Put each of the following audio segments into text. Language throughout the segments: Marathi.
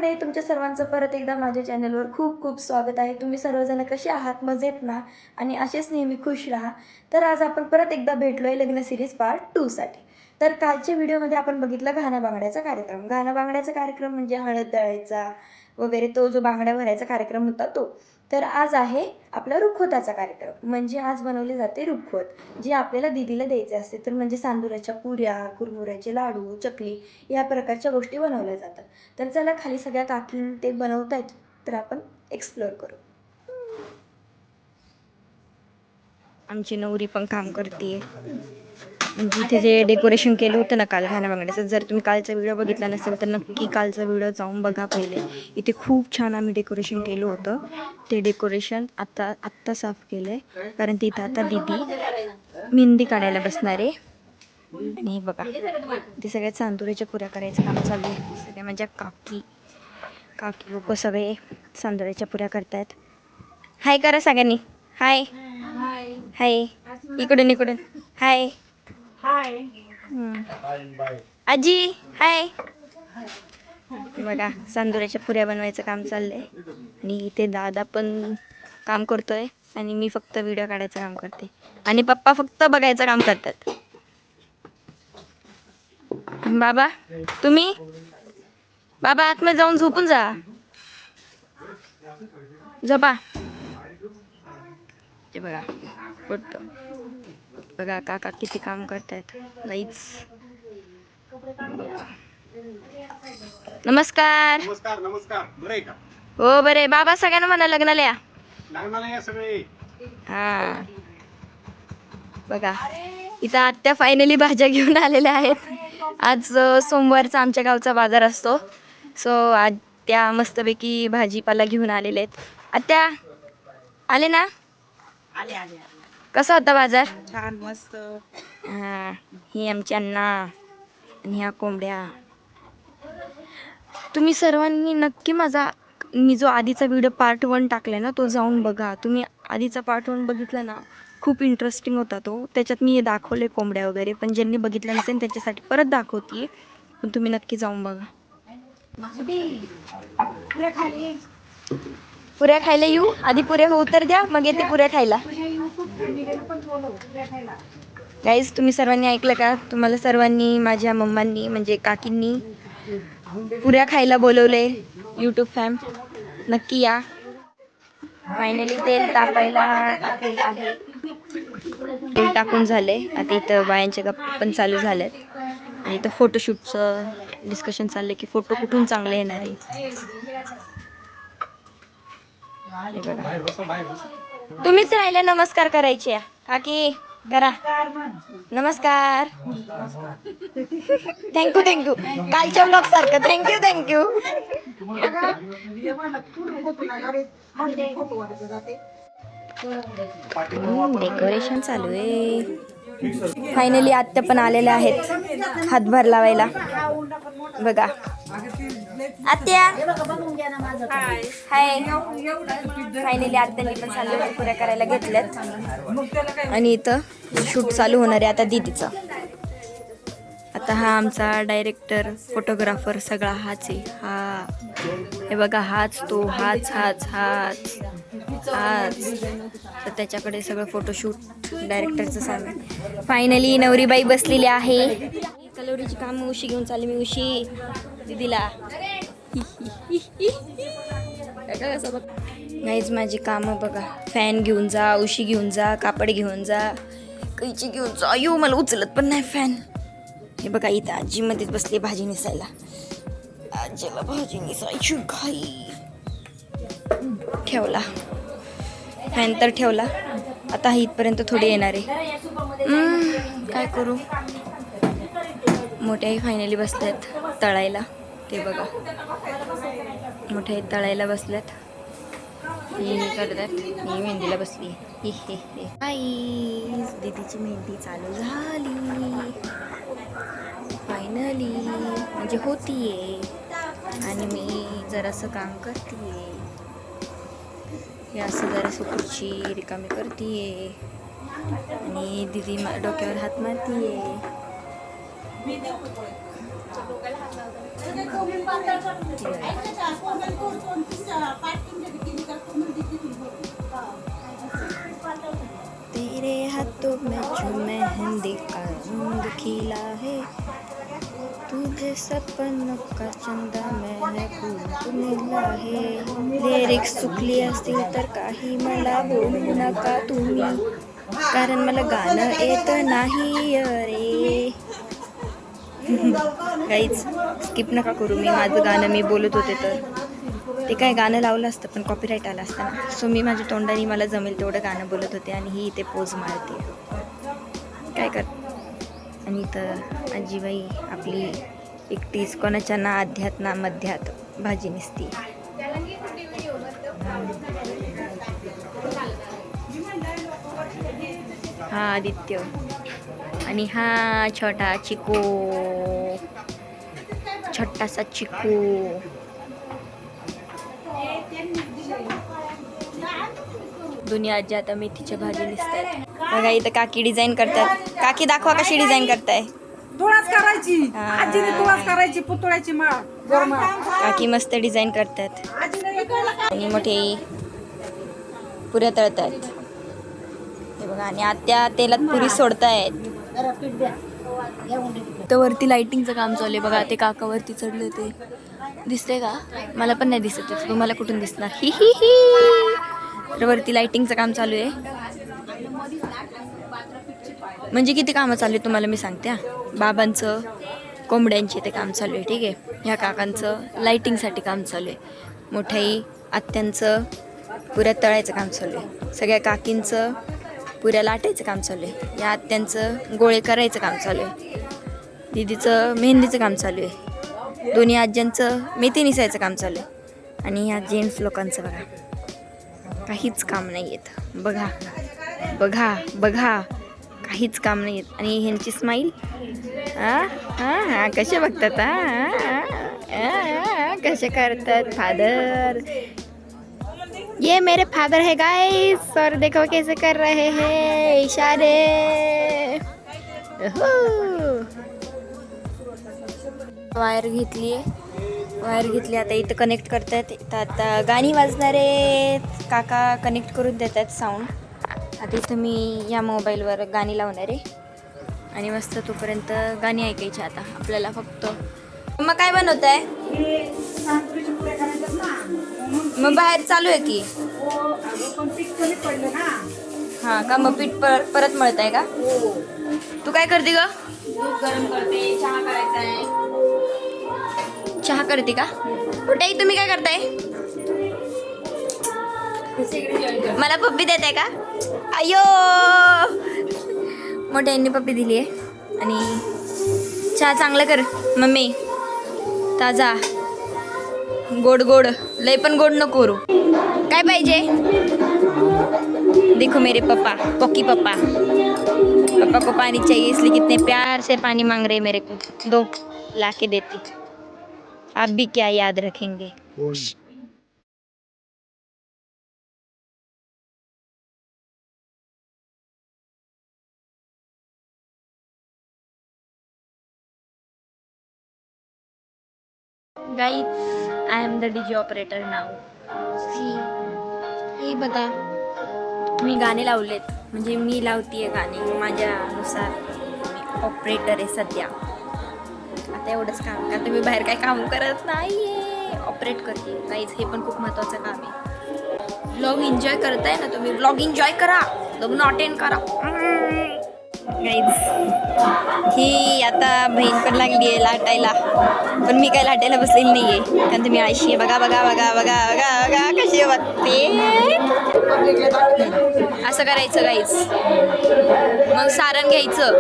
मंडळी, तुमच्या सर्वांचं परत एकदा माझ्या चॅनलवर खूप खूप स्वागत आहे. तुम्ही सर्वजण कसे आहात? मजेत ना? आणि असेच नेहमी खुश राहा. तर आज आपण परत एकदा भेटलो आहे लग्न सिरीज पार्ट 2 साठी. तर कालच्या व्हिडिओमध्ये आपण बघितलं घाणा बांगड्याचा कार्यक्रम. घाणा बांगड्याचा कार्यक्रम म्हणजे हळद दळायचा वगैरे तो जो बांगड्या भरायचा कार्यक्रम होता तो. तर आज आहे आपला रुखवताचा कार्यक्रम. म्हणजे आज बनवले जाते रुखवत, जे आपल्याला दीदीला द्यायचे असते. तर म्हणजे सांदुराच्या पुऱ्या, कुरमुऱ्याचे लाडू, चकली या प्रकारच्या गोष्टी बनवल्या जातात. तर चला खाली सगळ्या काकी ते बनवतायत, तर आपण एक्सप्लोअर करू. आमची नवरी पण काम करते. म्हणजे इथे जे डेकोरेशन केलं होतं ना काल घाण्या बांगड्याचं, जर तुम्ही कालचा व्हिडिओ बघितला नसेल तर नक्की कालचा व्हिडिओ जाऊन बघा पहिले. इथे खूप छान आम्ही डेकोरेशन केलं होतं. ते डेकोरेशन आत्ता साफ केलं आहे, कारण तिथं आता दीदी मेहंदी काढायला बसणार आहे. आणि हे बघा, ते सगळ्या चांदुऱ्याच्या पुऱ्या करायचं काम चालू आहे. सगळ्या माझ्या काकी लोक सगळे चांदुऱ्याच्या पुऱ्या करतायत. हाय करा सगळ्यांनी. हाय हाय, इकडून हाय. आजी हाय. बघा, चांदुऱ्याच्या पुऱ्या बनवायचं काम चाललंय. आणि इथे दादा पण काम करतोय आणि मी फक्त व्हिडिओ काढायचं काम करते. आणि पप्पा फक्त बघायचं काम करतात. बाबा तुम्ही, बाबा आतमध्ये जाऊन झोपून जा. झोपा. ते बघा फोटो, बघा काका किती काम करतायत. नाहीच. नमस्कार. नमस्कार नमस्कार. बरे का? हो बरे. बाबा सगळ्यांना म्हणा लग्नाला या. लग्नाला या सगळे. हा बघा, इथं आत्या फायनली भाज्या घेऊन आलेल्या आहेत. आज सोमवारचा आमच्या गावचा बाजार असतो. सो आज त्या मस्तपैकी भाजीपाला घेऊन आलेले आहेत. आत्या आले ना? आले आले. कसा होता बाजार? छान मस्त. हा, ही आमची अण्णा आणि ह्या कोंबड्या. तुम्ही सर्वांनी नक्की मी जो आधीचा व्हिडिओ पार्ट 1 टाकलाय ना तो जाऊन बघा. तुम्ही आधीचा पार्ट 1 बघितला ना, खूप इंटरेस्टिंग होता तो. त्याच्यात मी दाखवले कोंबड्या वगैरे, पण ज्यांनी बघितलं नसेल त्यांच्यासाठी परत दाखवते. पण तुम्ही नक्की जाऊन बघा. पुऱ्या खायला येऊ? आधी पुऱ्या होऊ तर द्या, मग येते पुऱ्या खायला. गाईज, तुम्ही सर्वांनी ऐकलं का? तुम्हाला सर्वांनी माझ्या मम्मांनी म्हणजे काकींनी पुऱ्या खायला बोलवले. यूट्यूब फॅम नक्की या. फायनली तेल तापायला टाकलेलं आहे. तेल टाकून झाले. आता इथं बायांचे गप्पा पण चालू झालेत. आणि इथं फोटोशूटचं डिस्कशन चाललंय की फोटो कुठून चांगले येणार आहे. तुम्हीच राहिला नमस्कार करायचे. काकी करा नमस्कार. थँक्यू. कालच्या ब्लॉग सारखं थँक्यू. डेकोरेशन चालू आहे. फायनली आत्या पण आलेल्या आहेत हातभार लावायला. बघा आत्या हाय. फायनली आत्यांनी पण चालू पुऱ्या करायला घेतल्यात. आणि इथं शूट चालू होणार आहे आता दीदीचं. आता हा आमचा डायरेक्टर फोटोग्राफर सगळा हाच आहे. हा हे बघा, हाच तो, हाच तर त्याच्याकडे सगळं फोटोशूट डायरेक्टरचं सामान. फायनली नवरीबाई बसलेली आहे. कलोरीची काम उशी घेऊन चालली मी. उशी दीदीला नाहीच माझी कामं बघा. फॅन घेऊन जा, उशी घेऊन जा, कापड घेऊन जा, कैची घेऊन जा. अयो मला उचलत पण नाही फॅन. हे बघा इथं आजी मध्येच बसली भाजी निसायला. आजीला भाजी निसायची घाई. ठेवला फॅन तर ठेवला. आता इथपर्यंत थोडी येणार आहे. काय करू. मोठ्याही फायनली बसल्यात तळायला. ते बघा मोठ्याही तळायला बसल्यात. ही करतात. मी मेहंदीला बसली. हे दीदीची मेहंदी चालू झाली फायनली. म्हणजे होतीये आणि मी जरासं काम करतीये. हे असं जरासं खुर्ची रिकामी करतीये आणि दीदी डोक्यावर हात मारतीये. तेरे हाथों में जो मेहंदी का रंग खिला है, तुझे सपनों का चंदा मैंने खूब मिला है. लिरिक्स चुकली असतील तर काही मला बोलू नका तुम्ही, कारण मला गाणं येत नाही अरे. गाईज स्किप नका करू, मी माझं गाणं मी बोलत होते तर ते काय गाणं लावलं असतं पण कॉपीराईट आला असता ना. सो मी माझ्या तोंडाने मला जमेल तेवढं गाणं बोलत होते आणि ही इथे पोज मारते काय कर. आणि तर आजीबाई आपली एकटीच कोणाच्या ना अध्यात ना मध्यात भाजी निसती. हा आदित्य आणि हा छोटा चिकू, छोटासा चिकू. दोन्ही आजी आता मेथीच्या भाजी निसतात. बघा इथं काकी डिझाईन करतात. काकी दाखवा कशी डिझाईन करताय. तुळस करायची, हा. आजीने तुळस करायची, पुतळ्याची माळ, गोरमाळ. काकी मस्त डिझाईन करतात आणि मोठे पुऱ्या तळतात. हे बघा आणि आत्या तेलात पुरी सोडतायत. तर वरती लाइटिंगचं काम चालू आहे बघा. ते काका वरती चढले ते दिसते का? मला पण नाही दिसत आहे. तुम्हाला कुठून दिसणार? ही ही ही. तर वरती लाइटिंगचं काम चालू आहे. म्हणजे किती कामं चालू आहे तुम्हाला मी सांगते. बाबांचं कोंबड्यांचे ते काम चालू आहे, ठीक आहे. ह्या काकांचं लाइटिंगसाठी काम चालू आहे. मोठ्याई आत्यांचं पुऱ्या तळायचं काम चालू आहे. सगळ्या काकींचं पुऱ्या लाटायचं काम चालू आहे. या आत्यांचं गोळे करायचं काम चालू आहे. दीदीचं मेहंदीचं काम चालू आहे. दोन्ही आज्यांचं मेथी निसायचं काम चालू आहे. आणि ह्या जेंट्स लोकांचं बघा काहीच काम नाही येत. बघा बघा बघा काहीच काम नाही येत. आणि ह्यांची स्माईल कसे बघतात कसे करतात. फादर, ये मेरे फादर है गाइस और देखो कैसे कर रहे हैं इशारे. वायर घेतली आता इथं कनेक्ट करतात. इथं आता गाणी वाजणार आहेत. काका कनेक्ट करून देतात साऊंड. आता इथं मी या मोबाईलवर गाणी लावणार आहे आणि मस्त तोपर्यंत गाणी ऐकायची. आता आपल्याला फक्त मग काय बनवत आहे. मग बाहेर चालू आहे की हां का? मग पीठ परत मळत आहे का? तू काय करते ग? दूध गरम करते, चहा करायचा आहे. चहा करते का? कुठेही तुम्ही काय करताय? मला पप्पी देत आहे का? अयो मोठ्यांनी पप्पी दिली आहे. आणि चहा चांगलं कर मम्मी, ताजा गोड गोड, लय पण गोड नको करू. काय पाहिजे? देखो मेरे पापा, पॉकी पापा, पापा को पानी चाहिए इसलिए कितने प्यार से पानी मांग रहे मेरे को. दो ला के देती. आप भी क्या याद रखेंगे. Guys, I am the DJ operator now. हे बघा मी गाणे लावलेत, म्हणजे मी लावतीये गाणे माझ्यानुसार. मी ऑपरेटर आहे सध्या. आता एवढंच काम, आता मी बाहेर काही काम करत नाहीये, ऑपरेट करते. गाईज हे पण खूप महत्त्वाचं काम आहे. व्लॉग एन्जॉय करताय ना तुम्ही, व्लॉग एन्जॉय करा, लग्न अटेंड करा. गाईज ही आता बहीण पण लागली आहे लाटायला, पण मी काय लाटायला बसलेली नाही आहे कारण तुम्ही आळशी आहे. बघा बघा बघा बघा बघा बघा कशी बघते. असं करायचं गाईज. मग सारण घ्यायचं,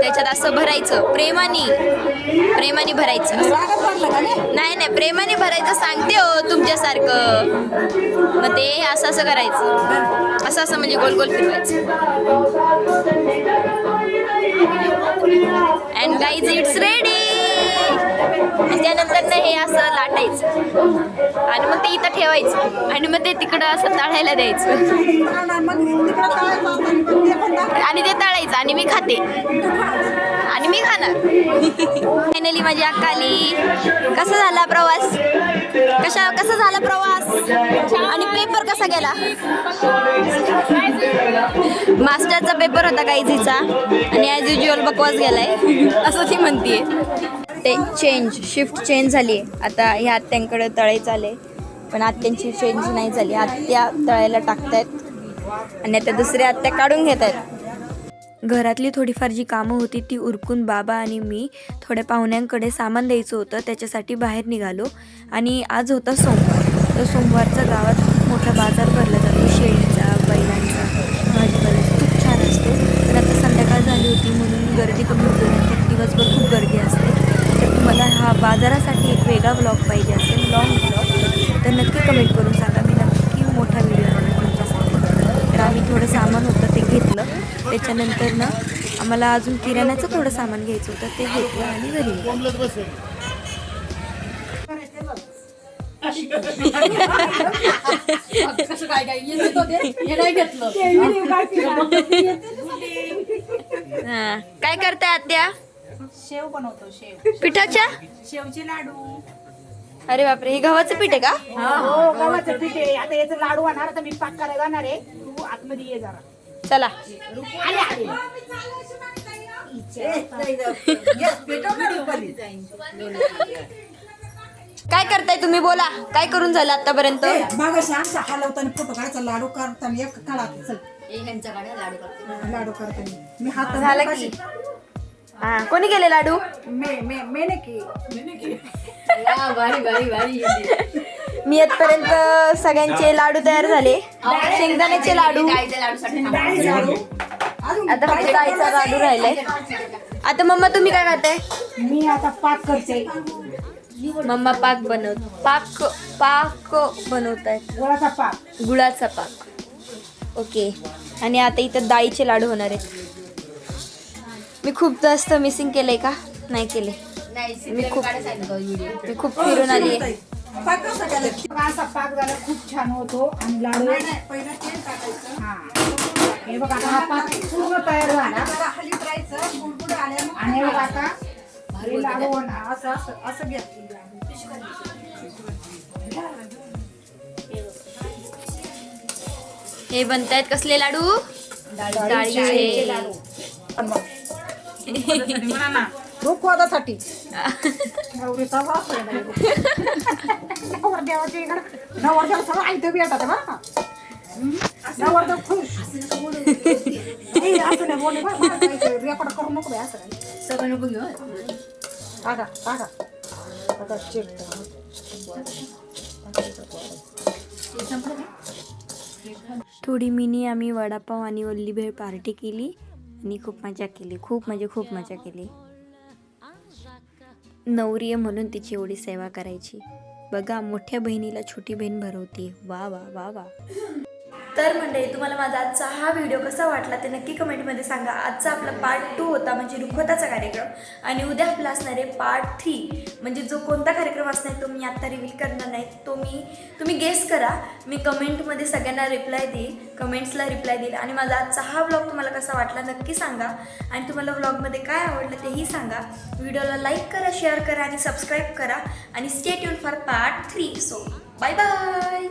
त्याच्यात असं भरायचं, प्रेमाने भरायचं. नाही नाही प्रेमाने भरायचं सांगते हो तुमच्यासारखं. मग ते असं असं करायचं, असं असं म्हणजे गोल गोल फिरवायचं. And guys, it's ready. त्यानंतर हे असं लाटायचं आणि मग ते इथं ठेवायचं आणि मग ते तिकडं असं तळायला द्यायचं आणि ते तळायचं आणि मी खाते आणि मी खाणार. फायनली माझी अक्का आली. कसा झाला प्रवास? कसा झाला प्रवास आणि पेपर कसा गेला? मास्टरचा पेपर होता काहीचा आणि ॲज युज्युअल बकवास गेलाय असं ती म्हणतीये. ते शिफ्ट चेंज झाली आहे. आता ह्या आत्यांकडे तळायचं आले पण आत्यांची चेंज नाही झाली. आत्या तळायला टाकतायत आणि आता दुसऱ्या आत्या काढून घेत आहेत. घरातली थोडीफार जी कामं होती ती उरकून बाबा आणि मी थोड्या पाहुण्यांकडे सामान द्यायचं होतं त्याच्यासाठी बाहेर निघालो. आणि आज होता सोमवार. तर सोमवारचा गावात खूप मोठा बाजार भरला जातो. शेळीचा, बैलांचा, भाजीपाल्याचा खूप छान असतो. पण आता संध्याकाळ झाली होती म्हणून गर्दी कमी होती. नंतर दिवसभर खूप गर्दी असते. तर तुम्हाला हा बाजारासाठी एक वेगळा ब्लॉग पाहिजे असेल, लॉंग ब्लॉग, तर नक्की कमेंट करून सांगा. मी नक्की मोठा व्हिडिओ बनवेन तुमच्यासाठी. तर आम्ही थोडं सामान होतं ते घेतलं. त्याच्यानंतर ना आम्हाला अजून किराण्याचं थोडं सामान घ्यायचं होतं ते घेतलं आणि घरी निघालो. काय करताय आत्या? शेव बनवतो. शेव, पिठाच्या शेवचे लाडू. अरे बापरे, हे गव्हाचं पीठ आहे का? हो, गव्हाचं पीठ आहे. आता याचं लाडू होणार तर मी पाक करायला जाणार आहे. तू आतमध्ये ये जरा. चला. आले. काय करताय तुम्ही? बोला, काय करून झालं आतापर्यंत? मग आमचा हलवताना फोटो काढायचा, लाडू करताना एक काढा. चल लाडू करताना मी हात झालं की. हा, कोणी केले लाडू? मेने की मी आजपर्यंत सगळ्यांचे लाडू तयार झाले. शेंगदाण्याचे लाडू, आता फक्त डाळीचा लाडू राहिलाय. आता मम्मा तुम्ही काय करताय? मी आता पाक करते. मम्मा पाक बनवतायत. गुळाचा पाक. गुळाचा पाक. ओके. आणि आता इथं डाळीचे लाडू होणार आहेत. मी खूप जास्त मिसिंग केलंय का? नाही केले. मी खूप फिरून आली आहे. असा पाक झाला खूप छान होतो आणि लाडू हा हे बघा आता हा पाक पूर्ण तयार झाला आणि हे बघा आता हे लाडू होणार. असं घ्या. हे बनतायत कसले लाडू? डाळीचे लाडू. रुखवादासाठी नवरदेव सगळं ऐकतं भेटत बरं का. नवरदेव खुश असं नाही बोलले रेकॉर्ड करू नको असं सगळं नको घेऊ. टाका थोडी मिनी आम्ही वडापाव आणि वल्ली भेळ पार्टी केली आणि खूप मजा केली. खूप मजा केली. नवरी आहे म्हणून तिची एवढी सेवा करायची. बघा, मोठ्या बहिणीला छोटी बहीण भरवते. वा वा वा वा. तर मंडळी, तुम्हाला माझा आजचा हा व्हिडिओ कसा वाटला ते नक्की कमेंटमध्ये सांगा. आजचा आपला पार्ट 2 होता म्हणजे रुखवताचा कार्यक्रम. आणि उद्या आपला असणार आहे पार्ट 3 म्हणजे जो कोणता कार्यक्रम असणार तो मी आत्ता रिव्हील करणार नाही. तुम्ही गेस करा. मी कमेंटमध्ये सगळ्यांना कमेंट्सला रिप्लाय देईल. आणि माझा आजचा हा व्लॉग तुम्हाला कसा वाटला नक्की सांगा. आणि तुम्हाला व्लॉगमध्ये काय आवडलं तेही सांगा. व्हिडिओला लाईक करा, शेअर करा आणि सबस्क्राईब करा. आणि stay tune for part 3. So bye bye.